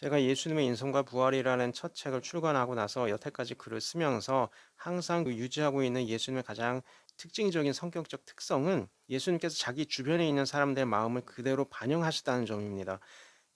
제가 예수님의 인성과 부활이라는 첫 책을 출간하고 나서 여태까지 글을 쓰면서 항상 유지하고 있는 예수님의 가장 특징적인 성격적 특성은 예수님께서 자기 주변에 있는 사람들의 마음을 그대로 반영하셨다는 점입니다.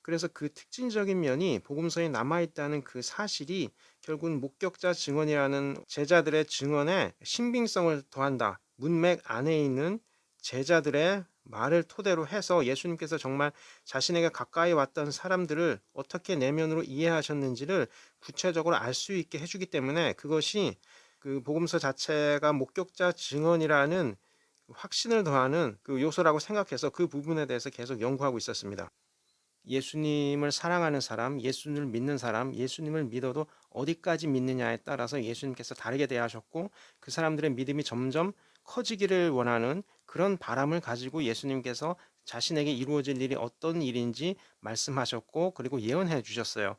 그래서 그 특징적인 면이 복음서에 남아있다는 그 사실이 결국은 목격자 증언이라는 제자들의 증언에 신빙성을 더한다. 문맥 안에 있는 제자들의 말을 토대로 해서 예수님께서 정말 자신에게 가까이 왔던 사람들을 어떻게 내면으로 이해하셨는지를 구체적으로 알 수 있게 해주기 때문에 그것이 그 복음서 자체가 목격자 증언이라는 확신을 더하는 그 요소라고 생각해서 그 부분에 대해서 계속 연구하고 있었습니다. 예수님을 사랑하는 사람, 예수님을 믿는 사람, 예수님을 믿어도 어디까지 믿느냐에 따라서 예수님께서 다르게 대하셨고 그 사람들의 믿음이 점점 커지기를 원하는 그런 바람을 가지고 예수님께서 자신에게 이루어질 일이 어떤 일인지 말씀하셨고 그리고 예언해 주셨어요.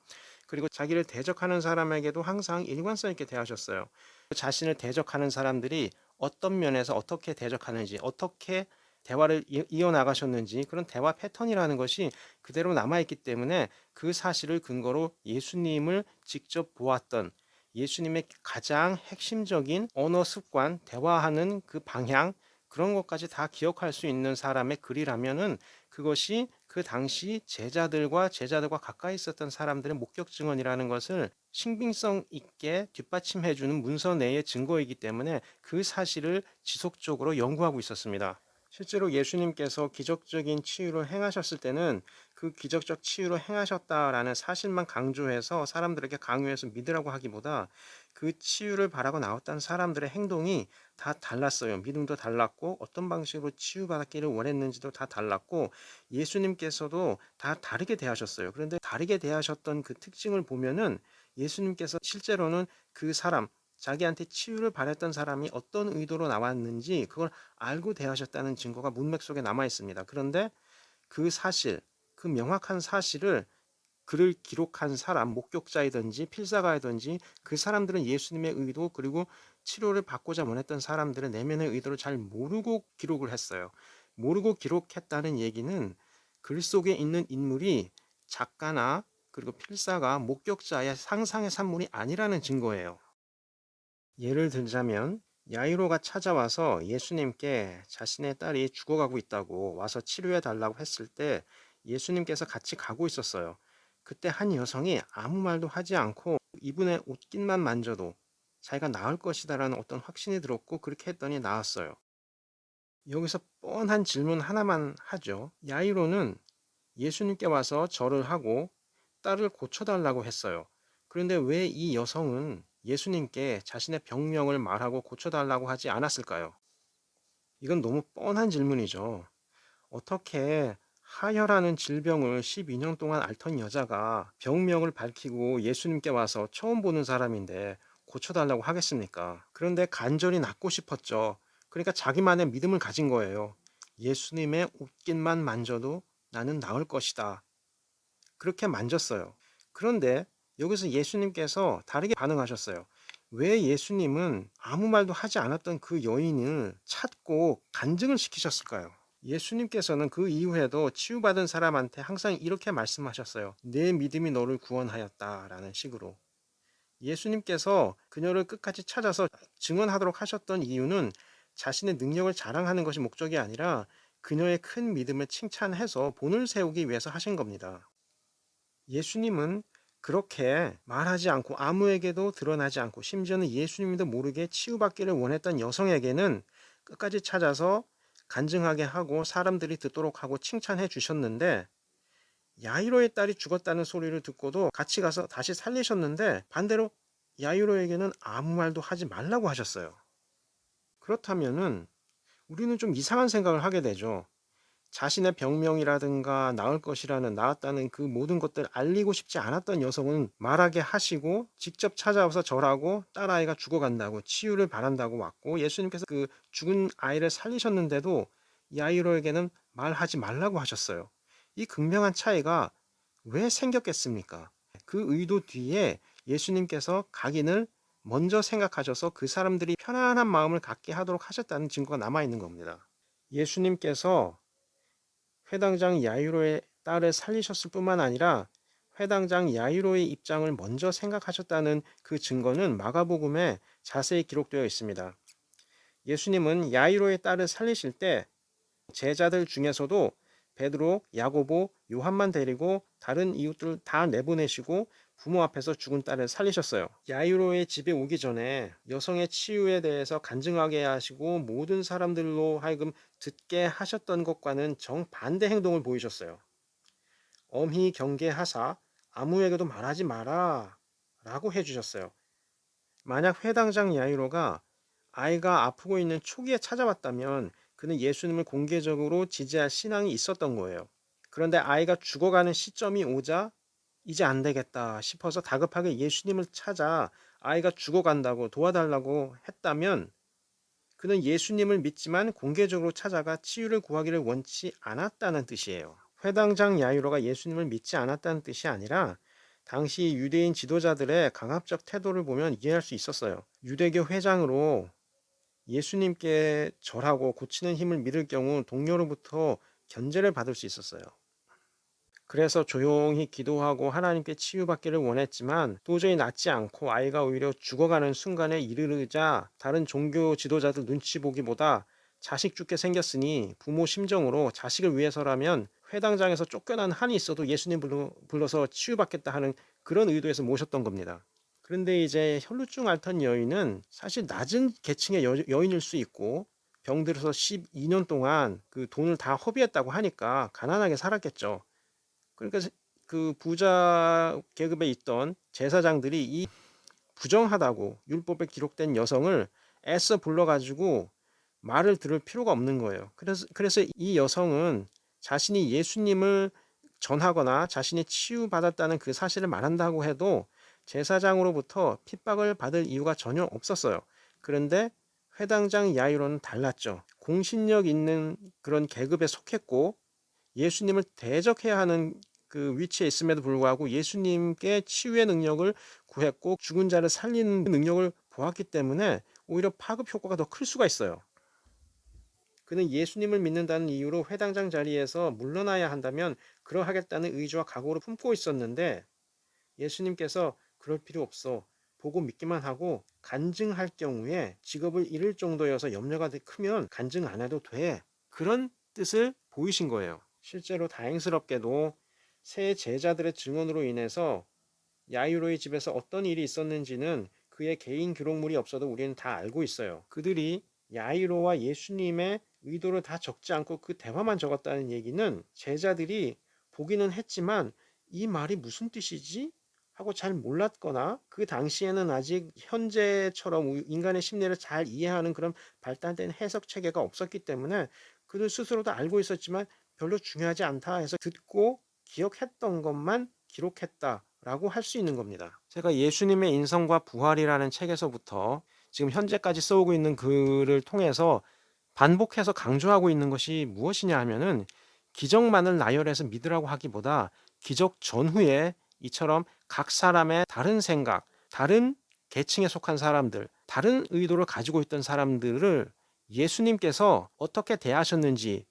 그리고 자기를 대적하는 사람에게도 항상 일관성 있게 대하셨어요. 자신을 대적하는 사람들이 어떤 면에서 어떻게 대적하는지, 어떻게 대화를 이어나가셨는지 그런 대화 패턴이라는 것이 그대로 남아있기 때문에 그 사실을 근거로 예수님을 직접 보았던 예수님의 가장 핵심적인 언어 습관, 대화하는 그 방향, 그런 것까지 다 기억할 수 있는 사람의 글이라면은 그것이 그 당시 제자들과 가까이 있었던 사람들의 목격 증언이라는 것을 신빙성 있게 뒷받침해주는 문서 내의 증거이기 때문에 그 사실을 지속적으로 연구하고 있었습니다. 실제로 예수님께서 기적적인 치유를 행하셨을 때는 그 기적적 치유를 행하셨다라는 사실만 강조해서 사람들에게 강요해서 믿으라고 하기보다 그 치유를 바라고 나왔던 사람들의 행동이 다 달랐어요. 믿음도 달랐고 어떤 방식으로 치유받았기를 원했는지도 다 달랐고 예수님께서도 다 다르게 대하셨어요. 그런데 다르게 대하셨던 그 특징을 보면은 예수님께서 실제로는 그 사람, 자기한테 치유를 바랬던 사람이 어떤 의도로 나왔는지 그걸 알고 대하셨다는 증거가 문맥 속에 남아 있습니다. 그런데 그 사실, 그 명확한 사실을 글을 기록한 사람, 목격자이든지 필사가이든지 그 사람들은 예수님의 의도 그리고 치료를 받고자 원했던 사람들의 내면의 의도를 잘 모르고 기록을 했어요. 모르고 기록했다는 얘기는 글 속에 있는 인물이 작가나 그리고 필사가 목격자의 상상의 산물이 아니라는 증거예요. 예를 들자면 야이로가 찾아와서 예수님께 자신의 딸이 죽어가고 있다고 와서 치료해 달라고 했을 때 예수님께서 같이 가고 있었어요. 그때 한 여성이 아무 말도 하지 않고 이분의 옷깃만 만져도 자기가 나을 것이다라는 어떤 확신이 들었고 그렇게 했더니 나았어요. 여기서 뻔한 질문 하나만 하죠. 야이로는 예수님께 와서 절을 하고 딸을 고쳐달라고 했어요. 그런데 왜 이 여성은 예수님께 자신의 병명을 말하고 고쳐달라고 하지 않았을까요? 이건 너무 뻔한 질문이죠. 어떻게 하혈하는 질병을 12년 동안 앓던 여자가 병명을 밝히고 예수님께 와서 처음 보는 사람인데 고쳐달라고 하겠습니까? 그런데 간절히 낫고 싶었죠. 그러니까 자기만의 믿음을 가진 거예요. 예수님의 옷깃만 만져도 나는 나을 것이다. 그렇게 만졌어요. 그런데 여기서 예수님께서 다르게 반응하셨어요. 왜 예수님은 아무 말도 하지 않았던 그 여인을 찾고 간증을 시키셨을까요? 예수님께서는 그 이후에도 치유받은 사람한테 항상 이렇게 말씀하셨어요. 내 믿음이 너를 구원하였다 라는 식으로. 예수님께서 그녀를 끝까지 찾아서 증언하도록 하셨던 이유는 자신의 능력을 자랑하는 것이 목적이 아니라 그녀의 큰 믿음을 칭찬해서 본을 세우기 위해서 하신 겁니다. 예수님은 그렇게 말하지 않고 아무에게도 드러나지 않고 심지어는 예수님도 모르게 치유받기를 원했던 여성에게는 끝까지 찾아서 간증하게 하고 사람들이 듣도록 하고 칭찬해 주셨는데 야이로의 딸이 죽었다는 소리를 듣고도 같이 가서 다시 살리셨는데 반대로 야이로에게는 아무 말도 하지 말라고 하셨어요. 그렇다면은 우리는 좀 이상한 생각을 하게 되죠. 자신의 병명이라든가 나을 것이라는 나았다는 그 모든 것들을 알리고 싶지 않았던 여성은 말하게 하시고 직접 찾아와서 절하고 딸아이가 죽어간다고 치유를 바란다고 왔고 예수님께서 그 죽은 아이를 살리셨는데도 야이로에게는 말하지 말라고 하셨어요. 이 극명한 차이가 왜 생겼겠습니까? 그 의도 뒤에 예수님께서 각인을 먼저 생각하셔서 그 사람들이 편안한 마음을 갖게 하도록 하셨다는 증거가 남아 있는 겁니다. 예수님께서 회당장 야이로의 딸을 살리셨을 뿐만 아니라 회당장 야이로의 입장을 먼저 생각하셨다는 그 증거는 마가복음에 자세히 기록되어 있습니다. 예수님은 야이로의 딸을 살리실 때 제자들 중에서도 베드로, 야고보, 요한만 데리고 다른 이웃들 다 내보내시고 부모 앞에서 죽은 딸을 살리셨어요. 야이로의 집에 오기 전에 여성의 치유에 대해서 간증하게 하시고 모든 사람들로 하여금 듣게 하셨던 것과는 정반대 행동을 보이셨어요. 엄히 경계하사 아무에게도 말하지 마라 라고 해주셨어요. 만약 회당장 야이로가 아이가 아프고 있는 초기에 찾아왔다면 그는 예수님을 공개적으로 지지할 신앙이 있었던 거예요. 그런데 아이가 죽어가는 시점이 오자 이제 안 되겠다 싶어서 다급하게 예수님을 찾아 아이가 죽어간다고 도와달라고 했다면 그는 예수님을 믿지만 공개적으로 찾아가 치유를 구하기를 원치 않았다는 뜻이에요. 회당장 야이로가 예수님을 믿지 않았다는 뜻이 아니라 당시 유대인 지도자들의 강압적 태도를 보면 이해할 수 있었어요. 유대교 회장으로 예수님께 절하고 고치는 힘을 믿을 경우 동료로부터 견제를 받을 수 있었어요. 그래서 조용히 기도하고 하나님께 치유받기를 원했지만 도저히 낫지 않고 아이가 오히려 죽어가는 순간에 이르르자 다른 종교 지도자들 눈치 보기보다 자식 죽게 생겼으니 부모 심정으로 자식을 위해서라면 회당장에서 쫓겨난 한이 있어도 예수님 불러서 치유받겠다 하는 그런 의도에서 모셨던 겁니다. 그런데 이제 혈루증 앓던 여인은 사실 낮은 계층의 여인일 수 있고 병들어서 12년 동안 그 돈을 다 허비했다고 하니까 가난하게 살았겠죠. 그러니까 그 부자 계급에 있던 제사장들이 이 부정하다고 율법에 기록된 여성을 애써 불러가지고 말을 들을 필요가 없는 거예요. 그래서 이 여성은 자신이 예수님을 전하거나 자신이 치유받았다는 그 사실을 말한다고 해도 제사장으로부터 핍박을 받을 이유가 전혀 없었어요. 그런데 회당장 야이로는 달랐죠. 공신력 있는 그런 계급에 속했고 예수님을 대적해야 하는 그 위치에 있음에도 불구하고 예수님께 치유의 능력을 구했고 죽은 자를 살리는 능력을 보았기 때문에 오히려 파급 효과가 더 클 수가 있어요. 그는 예수님을 믿는다는 이유로 회당장 자리에서 물러나야 한다면 그러하겠다는 의지와 각오를 품고 있었는데 예수님께서 그럴 필요 없어. 보고 믿기만 하고 간증할 경우에 직업을 잃을 정도여서 염려가 크면 간증 안 해도 돼. 그런 뜻을 보이신 거예요. 실제로 다행스럽게도 새 제자들의 증언으로 인해서 야이로의 집에서 어떤 일이 있었는지는 그의 개인 기록물이 없어도 우리는 다 알고 있어요. 그들이 야이로와 예수님의 의도를 다 적지 않고 그 대화만 적었다는 얘기는 제자들이 보기는 했지만 이 말이 무슨 뜻이지? 하고 잘 몰랐거나 그 당시에는 아직 현재처럼 인간의 심리를 잘 이해하는 그런 발달된 해석 체계가 없었기 때문에 그들 스스로도 알고 있었지만 별로 중요하지 않다 해서 듣고 기억했던 것만 기록했다라고 할 수 있는 겁니다. 제가 예수님의 인성과 부활이라는 책에서부터 지금 현재까지 써오고 있는 글을 통해서 반복해서 강조하고 있는 것이 무엇이냐 하면은 기적만을 나열해서 믿으라고 하기보다 기적 전후에 이처럼 각 사람의 다른 생각, 다른 계층에 속한 사람들, 다른 의도를 가지고 있던 사람들을 예수님께서 어떻게 대하셨는지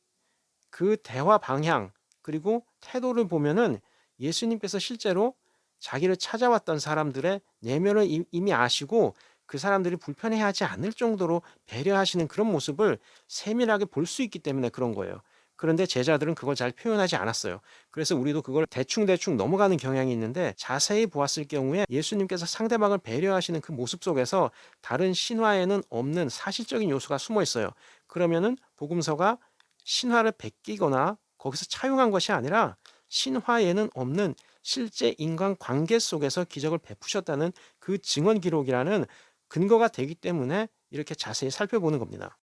그 대화 방향 그리고 태도를 보면은 예수님께서 실제로 자기를 찾아왔던 사람들의 내면을 이미 아시고 그 사람들이 불편해하지 않을 정도로 배려하시는 그런 모습을 세밀하게 볼 수 있기 때문에 그런 거예요. 그런데 제자들은 그걸 잘 표현하지 않았어요. 그래서 우리도 그걸 대충대충 넘어가는 경향이 있는데 자세히 보았을 경우에 예수님께서 상대방을 배려하시는 그 모습 속에서 다른 신화에는 없는 사실적인 요소가 숨어 있어요. 그러면은 복음서가 신화를 베끼거나 거기서 차용한 것이 아니라 신화에는 없는 실제 인간 관계 속에서 기적을 베푸셨다는 그 증언 기록이라는 근거가 되기 때문에 이렇게 자세히 살펴보는 겁니다.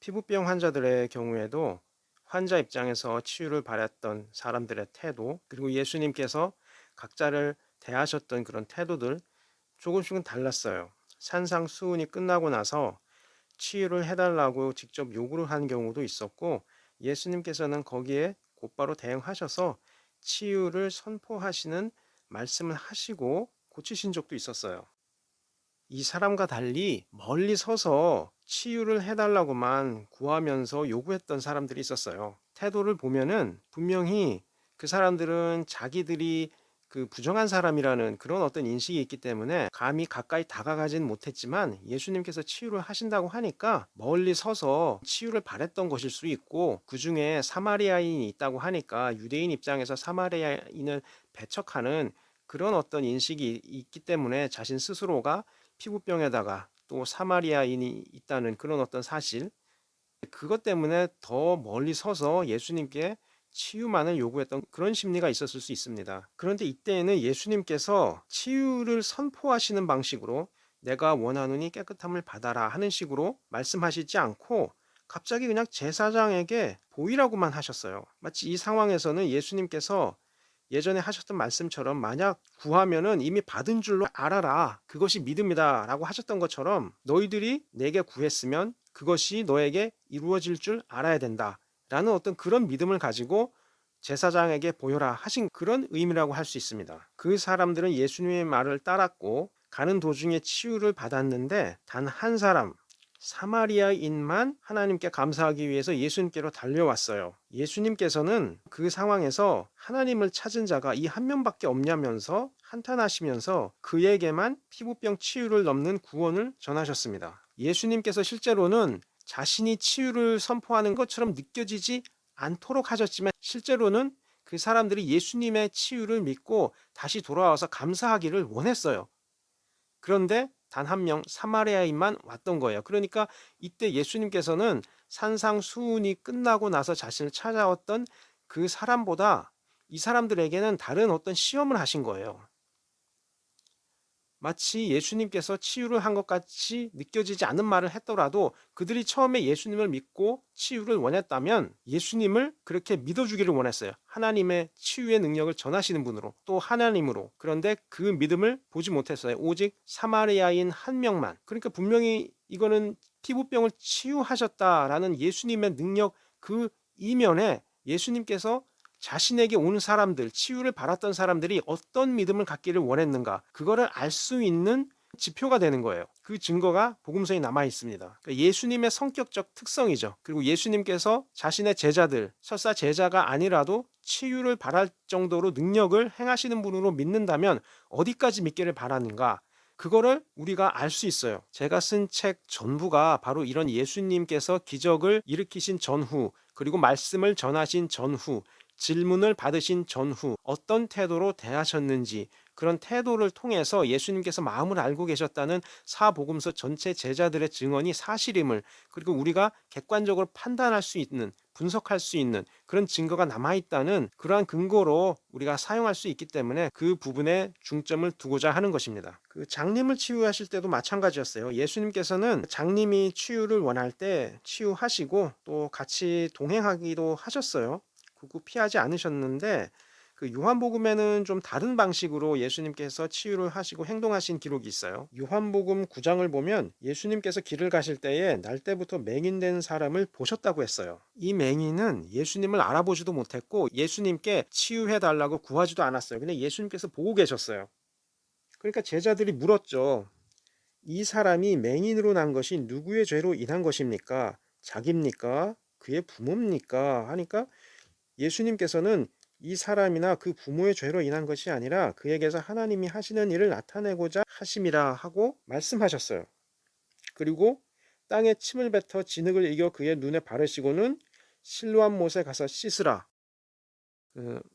피부병 환자들의 경우에도 환자 입장에서 치유를 바랐던 사람들의 태도, 그리고 예수님께서 각자를 대하셨던 그런 태도들 조금씩은 달랐어요. 산상수훈이 끝나고 나서 치유를 해달라고 직접 요구를 한 경우도 있었고 예수님께서는 거기에 곧바로 대응하셔서 치유를 선포하시는 말씀을 하시고 고치신 적도 있었어요. 이 사람과 달리 멀리 서서 치유를 해달라고만 구하면서 요구했던 사람들이 있었어요. 태도를 보면은 분명히 그 사람들은 자기들이 그 부정한 사람이라는 그런 어떤 인식이 있기 때문에 감히 가까이 다가가진 못했지만 예수님께서 치유를 하신다고 하니까 멀리 서서 치유를 바랬던 것일 수 있고, 그중에 사마리아인이 있다고 하니까 유대인 입장에서 사마리아인을 배척하는 그런 어떤 인식이 있기 때문에 자신 스스로가 피부병에다가 또 사마리아인이 있다는 그런 어떤 사실, 그것 때문에 더 멀리 서서 예수님께 치유만을 요구했던 그런 심리가 있었을 수 있습니다. 그런데 이때에는 예수님께서 치유를 선포하시는 방식으로 내가 원하노니 깨끗함을 받아라 하는 식으로 말씀하시지 않고 갑자기 그냥 제사장에게 보이라고만 하셨어요. 마치 이 상황에서는 예수님께서 예전에 하셨던 말씀처럼 만약 구하면은 이미 받은 줄로 알아라. 그것이 믿음이다. 라고 하셨던 것처럼 너희들이 내게 구했으면 그것이 너에게 이루어질 줄 알아야 된다. 라는 어떤 그런 믿음을 가지고 제사장에게 보여라 하신 그런 의미라고 할 수 있습니다. 그 사람들은 예수님의 말을 따랐고 가는 도중에 치유를 받았는데 단 한 사람, 사마리아인만 하나님께 감사하기 위해서 예수님께로 달려왔어요. 예수님께서는 그 상황에서 하나님을 찾은 자가 이 한 명밖에 없냐면서 한탄하시면서 그에게만 피부병 치유를 넘는 구원을 전하셨습니다. 예수님께서 실제로는 자신이 치유를 선포하는 것처럼 느껴지지 않도록 하셨지만 실제로는 그 사람들이 예수님의 치유를 믿고 다시 돌아와서 감사하기를 원했어요. 그런데 단 한 명 사마리아인만 왔던 거예요. 그러니까 이때 예수님께서는 산상수훈이 끝나고 나서 자신을 찾아왔던 그 사람보다 이 사람들에게는 다른 어떤 시험을 하신 거예요. 마치 예수님께서 치유를 한 것 같이 느껴지지 않은 말을 했더라도 그들이 처음에 예수님을 믿고 치유를 원했다면 예수님을 그렇게 믿어주기를 원했어요. 하나님의 치유의 능력을 전하시는 분으로, 또 하나님으로. 그런데 그 믿음을 보지 못했어요. 오직 사마리아인 한 명만. 그러니까 분명히 이거는 피부병을 치유하셨다라는 예수님의 능력, 그 이면에 예수님께서 자신에게 온 사람들, 치유를 받았던 사람들이 어떤 믿음을 갖기를 원했는가, 그거를 알 수 있는 지표가 되는 거예요. 그 증거가 복음서에 남아 있습니다. 그러니까 예수님의 성격적 특성이죠. 그리고 예수님께서 자신의 제자들, 설사 제자가 아니라도 치유를 바랄 정도로 능력을 행하시는 분으로 믿는다면 어디까지 믿기를 바라는가, 그거를 우리가 알 수 있어요. 제가 쓴 책 전부가 바로 이런 예수님께서 기적을 일으키신 전후, 그리고 말씀을 전하신 전후, 질문을 받으신 전후 어떤 태도로 대하셨는지, 그런 태도를 통해서 예수님께서 마음을 알고 계셨다는 사복음서 전체 제자들의 증언이 사실임을, 그리고 우리가 객관적으로 판단할 수 있는, 분석할 수 있는 그런 증거가 남아있다는 그러한 근거로 우리가 사용할 수 있기 때문에 그 부분에 중점을 두고자 하는 것입니다. 그 장님을 치유하실 때도 마찬가지였어요. 예수님께서는 장님이 치유를 원할 때 치유하시고 또 같이 동행하기도 하셨어요. 극구 피하지 않으셨는데 그 요한복음에는 좀 다른 방식으로 예수님께서 치유를 하시고 행동하신 기록이 있어요. 요한복음 9장을 보면 예수님께서 길을 가실 때에 날 때부터 맹인된 사람을 보셨다고 했어요. 이 맹인은 예수님을 알아보지도 못했고 예수님께 치유해 달라고 구하지도 않았어요. 그냥 예수님께서 보고 계셨어요. 그러니까 제자들이 물었죠. 이 사람이 맹인으로 난 것이 누구의 죄로 인한 것입니까? 자기입니까? 그의 부모입니까? 하니까 예수님께서는 이 사람이나 그 부모의 죄로 인한 것이 아니라 그에게서 하나님이 하시는 일을 나타내고자 하심이라 하고 말씀하셨어요. 그리고 땅에 침을 뱉어 진흙을 이겨 그의 눈에 바르시고는 실로암 못에 가서 씻으라.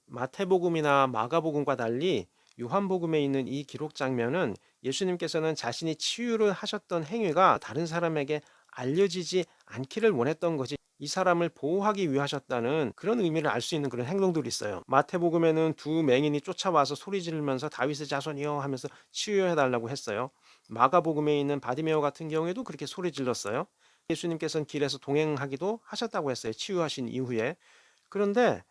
마태복음이나 마가복음과 달리 요한복음에 있는 이 기록 장면은 예수님께서는 자신이 치유를 하셨던 행위가 다른 사람에게 알려지지 않기를 원했던 것이 이 사람을 보호하기 위하셨다는 그런 의미를 알 수 있는 그런 행동들이 있어요. 마태복음에는 두 맹인이 쫓아와서 소리 지르면서 다윗의 자손이여 하면서 치유해 달라고 했어요. 마가복음에 있는 바디메오 같은 경우에도 그렇게 소리 질렀어요. 예수님께서는 길에서 동행하기도 하셨다고 했어요. 치유하신 이후에. 그런데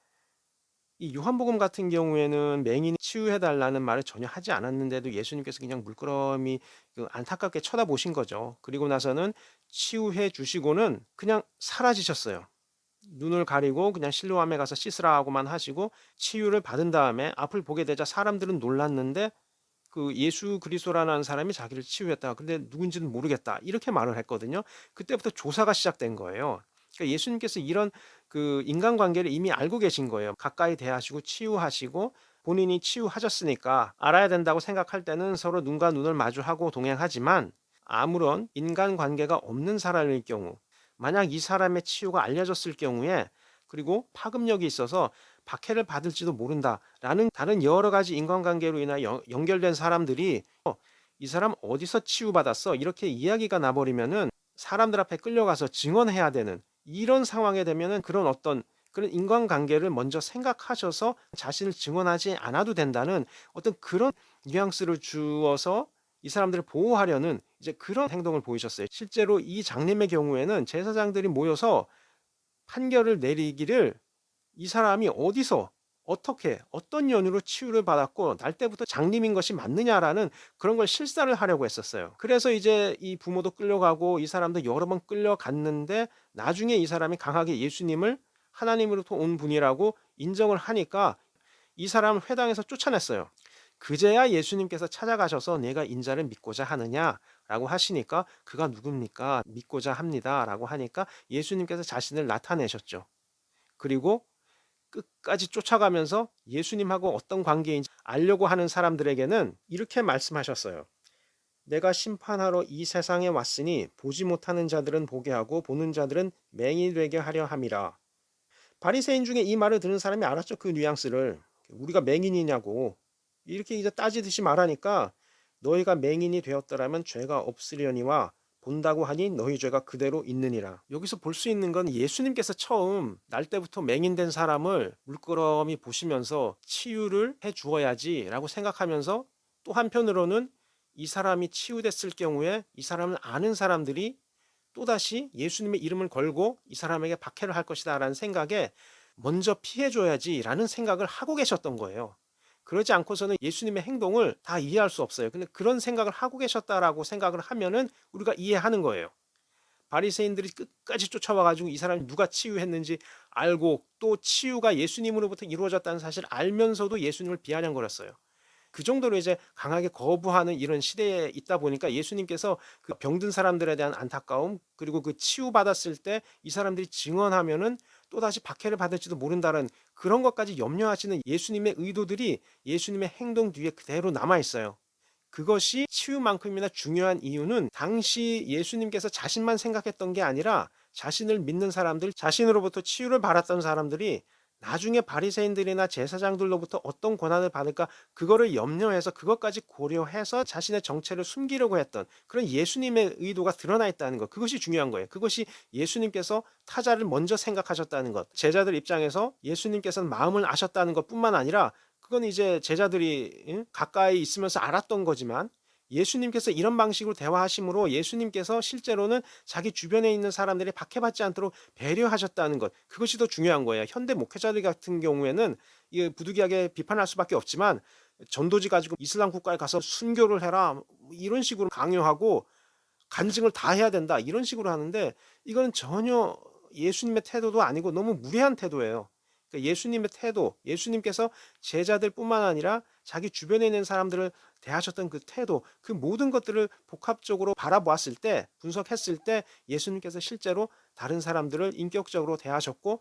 이 요한복음 같은 경우에는 맹인이 치유해 달라는 말을 전혀 하지 않았는데도 예수님께서 그냥 물끄러미 안타깝게 쳐다보신 거죠. 그리고 나서는 치유해 주시고는 그냥 사라지셨어요. 눈을 가리고 그냥 실로암에 가서 씻으라 하고만 하시고 치유를 받은 다음에 앞을 보게 되자 사람들은 놀랐는데 그 예수 그리스도라는 사람이 자기를 치유했다. 근데 누군지는 모르겠다. 이렇게 말을 했거든요. 그때부터 조사가 시작된 거예요. 그러니까 예수님께서 이런 그 인간관계를 이미 알고 계신 거예요. 가까이 대하시고 치유하시고 본인이 치유하셨으니까 알아야 된다고 생각할 때는 서로 눈과 눈을 마주하고 동행하지만, 아무런 인간관계가 없는 사람일 경우, 만약 이 사람의 치유가 알려졌을 경우에, 그리고 파급력이 있어서 박해를 받을지도 모른다라는 다른 여러 가지 인간관계로 인하여 연결된 사람들이 이 사람 어디서 치유받았어? 이렇게 이야기가 나버리면은 사람들 앞에 끌려가서 증언해야 되는 이런 상황에 되면은 그런 인간관계를 먼저 생각하셔서 자신을 증언하지 않아도 된다는 어떤 그런 뉘앙스를 주어서 이 사람들을 보호하려는 이제 그런 행동을 보이셨어요. 실제로 이 장님의 경우에는 제사장들이 모여서 판결을 내리기를, 이 사람이 어디서 어떻게 어떤 연유로 치유를 받았고 날 때부터 장님인 것이 맞느냐라는 그런 걸 실사를 하려고 했었어요. 그래서 이제 이 부모도 끌려가고 이 사람도 여러 번 끌려갔는데, 나중에 이 사람이 강하게 예수님을 하나님으로부터 온 분이라고 인정을 하니까 이 사람을 회당에서 쫓아냈어요. 그제야 예수님께서 찾아가셔서 내가 인자를 믿고자 하느냐라고 하시니까, 그가 누굽니까? 믿고자 합니다라고 하니까 예수님께서 자신을 나타내셨죠. 그리고 끝까지 쫓아가면서 예수님하고 어떤 관계인지 알려고 하는 사람들에게는 이렇게 말씀하셨어요. 내가 심판하러 이 세상에 왔으니 보지 못하는 자들은 보게 하고 보는 자들은 맹인이 되게 하려 함이라. 바리새인 중에 이 말을 들은 사람이 알았죠. 그 뉘앙스를. 우리가 맹인이냐고 이렇게 이제 따지듯이 말하니까, 너희가 맹인이 되었더라면 죄가 없으려니와 본다고 하니 너희 죄가 그대로 있느니라. 여기서 볼 수 있는 건, 예수님께서 처음 날 때부터 맹인된 사람을 물끄러미 보시면서 치유를 해 주어야지라고 생각하면서, 또 한편으로는 이 사람이 치유됐을 경우에 이 사람을 아는 사람들이 또다시 예수님의 이름을 걸고 이 사람에게 박해를 할 것이다 라는 생각에 먼저 피해줘야지라는 생각을 하고 계셨던 거예요. 그러지 않고서는 예수님의 행동을 다 이해할 수 없어요. 근데 그런 생각을 하고 계셨다라고 생각을 하면은 우리가 이해하는 거예요. 바리새인들이 끝까지 쫓아와 가지고 이 사람이 누가 치유했는지 알고, 또 치유가 예수님으로부터 이루어졌다는 사실을 알면서도 예수님을 비아냥거렸어요. 그 정도로 이제 강하게 거부하는 이런 시대에 있다 보니까, 예수님께서 그 병든 사람들에 대한 안타까움, 그리고 그 치유받았을 때 이 사람들이 증언하면은 또다시 박해를 받을지도 모른다는 그런 것까지 염려하시는 예수님의 의도들이 예수님의 행동 뒤에 그대로 남아 있어요. 그것이 치유만큼이나 중요한 이유는, 당시 예수님께서 자신만 생각했던 게 아니라 자신을 믿는 사람들, 자신으로부터 치유를 받았던 사람들이 나중에 바리새인들이나 제사장들로부터 어떤 고난을 받을까, 그거를 염려해서 그것까지 고려해서 자신의 정체를 숨기려고 했던 그런 예수님의 의도가 드러나 있다는 것, 그것이 중요한 거예요. 그것이 예수님께서 타자를 먼저 생각하셨다는 것, 제자들 입장에서 예수님께서는 마음을 아셨다는 것뿐만 아니라, 그건 이제 제자들이 가까이 있으면서 알았던 거지만, 예수님께서 이런 방식으로 대화하심으로 예수님께서 실제로는 자기 주변에 있는 사람들이 박해받지 않도록 배려하셨다는 것, 그것이 더 중요한 거예요. 현대 목회자들 같은 경우에는 이 부득이하게 비판할 수밖에 없지만, 전도지 가지고 이슬람 국가에 가서 순교를 해라 이런 식으로 강요하고 간증을 다 해야 된다 이런 식으로 하는데, 이건 전혀 예수님의 태도도 아니고 너무 무례한 태도예요. 그러니까 예수님의 태도, 예수님께서 제자들뿐만 아니라 자기 주변에 있는 사람들을 대하셨던 그 태도, 그 모든 것들을 복합적으로 바라보았을 때, 분석했을 때 예수님께서 실제로 다른 사람들을 인격적으로 대하셨고,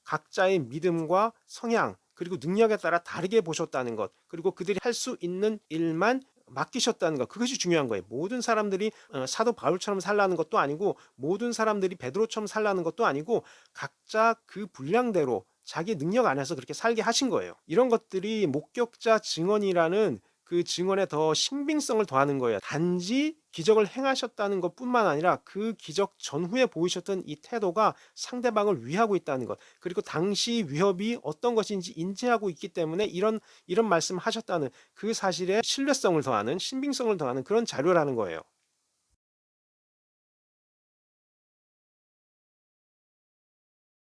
각자의 믿음과 성향 그리고 능력에 따라 다르게 보셨다는 것, 그리고 그들이 할 수 있는 일만 맡기셨다는 것, 그것이 중요한 거예요. 모든 사람들이 사도 바울처럼 살라는 것도 아니고, 모든 사람들이 베드로처럼 살라는 것도 아니고, 각자 그 분량대로 자기 능력 안에서 그렇게 살게 하신 거예요. 이런 것들이 목격자 증언이라는 그 증언에 더 신빙성을 더하는 거예요. 단지 기적을 행하셨다는 것뿐만 아니라 그 기적 전후에 보이셨던 이 태도가 상대방을 위하고 있다는 것, 그리고 당시 위협이 어떤 것인지 인지하고 있기 때문에 이런 말씀을 하셨다는 그 사실에 신뢰성을 더하는, 신빙성을 더하는 그런 자료라는 거예요.